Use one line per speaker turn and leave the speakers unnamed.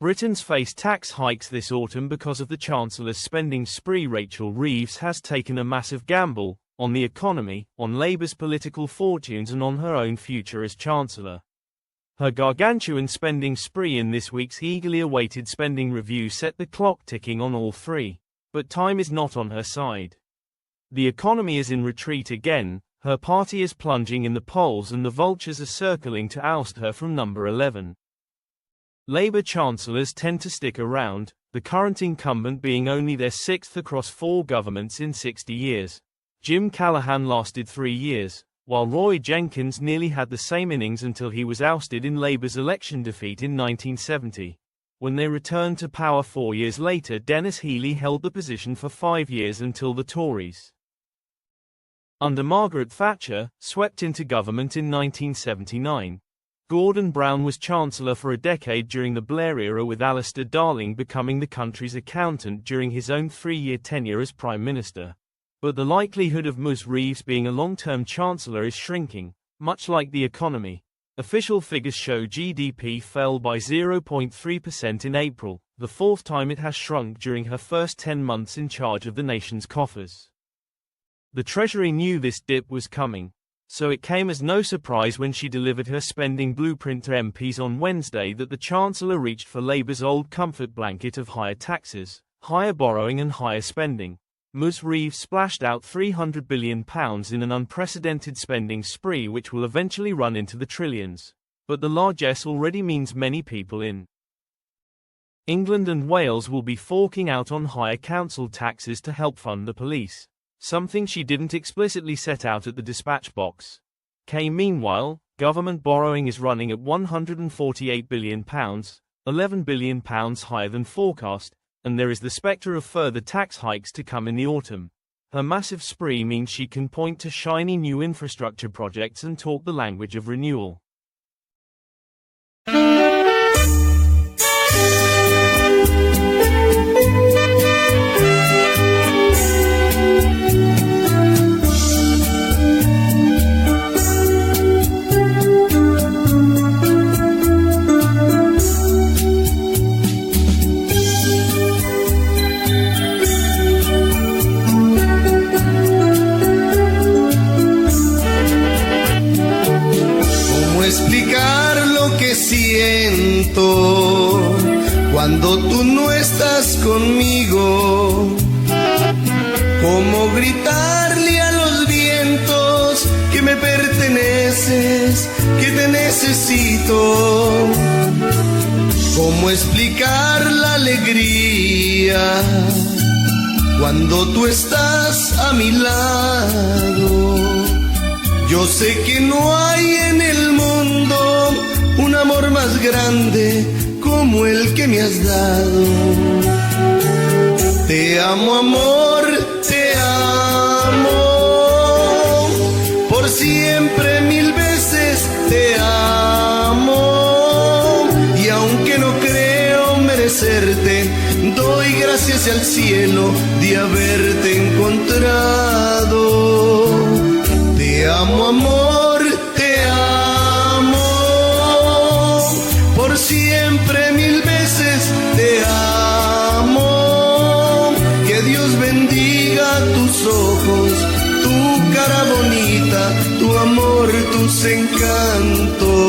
Britons face tax hikes this autumn because of the Chancellor's spending spree. Rachel Reeves has taken a massive gamble on the economy, on Labour's political fortunes and on her own future as Chancellor. Her gargantuan spending spree in this week's eagerly awaited spending review set the clock ticking on all three. But time is not on her side. The economy is in retreat again, her party is plunging in the polls and the vultures are circling to oust her from number 11. Labour chancellors tend to stick around, the current incumbent being only their sixth across 4 governments in 60 years. Jim Callaghan lasted 3 years, while Roy Jenkins nearly had the same innings until he was ousted in Labour's election defeat in 1970. When they returned to power 4 years later, Dennis Healey held the position for 5 years until the Tories, under Margaret Thatcher, swept into government in 1979. Gordon Brown was Chancellor for a decade during the Blair era, with Alistair Darling becoming the country's accountant during his own 3-year tenure as Prime Minister. But the likelihood of Ms. Reeves being a long-term Chancellor is shrinking, much like the economy. Official figures show GDP fell by 0.3% in April, the 4th time it has shrunk during her first 10 months in charge of the nation's coffers. The Treasury knew this dip was coming, so it came as no surprise when she delivered her spending blueprint to MPs on Wednesday that the Chancellor reached for Labour's old comfort blanket of higher taxes, higher borrowing and higher spending. Ms. Reeves splashed out £300 billion in an unprecedented spending spree which will eventually run into the trillions. But the largesse already means many people in England and Wales will be forking out on higher council taxes to help fund the police, something she didn't explicitly set out at the dispatch box. Meanwhile, government borrowing is running at £148 billion, £11 billion higher than forecast, and there is the spectre of further tax hikes to come in the autumn. Her massive spree means she can point to shiny new infrastructure projects and talk the language of renewal.
Explicar lo que siento cuando tú no estás conmigo, cómo gritarle a los vientos que me perteneces, que te necesito, cómo explicar la alegría cuando tú estás a mi lado. Yo sé que no hay en el mundo un amor más grande como el que me has dado. Te amo, amor, te amo, por siempre 1000 veces te amo. Y aunque no creo merecerte, doy gracias al cielo de haberte encontrado. Te amo, amor, te amo, por siempre 1000 veces te amo. Que Dios bendiga tus ojos, tu cara bonita, tu amor, tus encantos.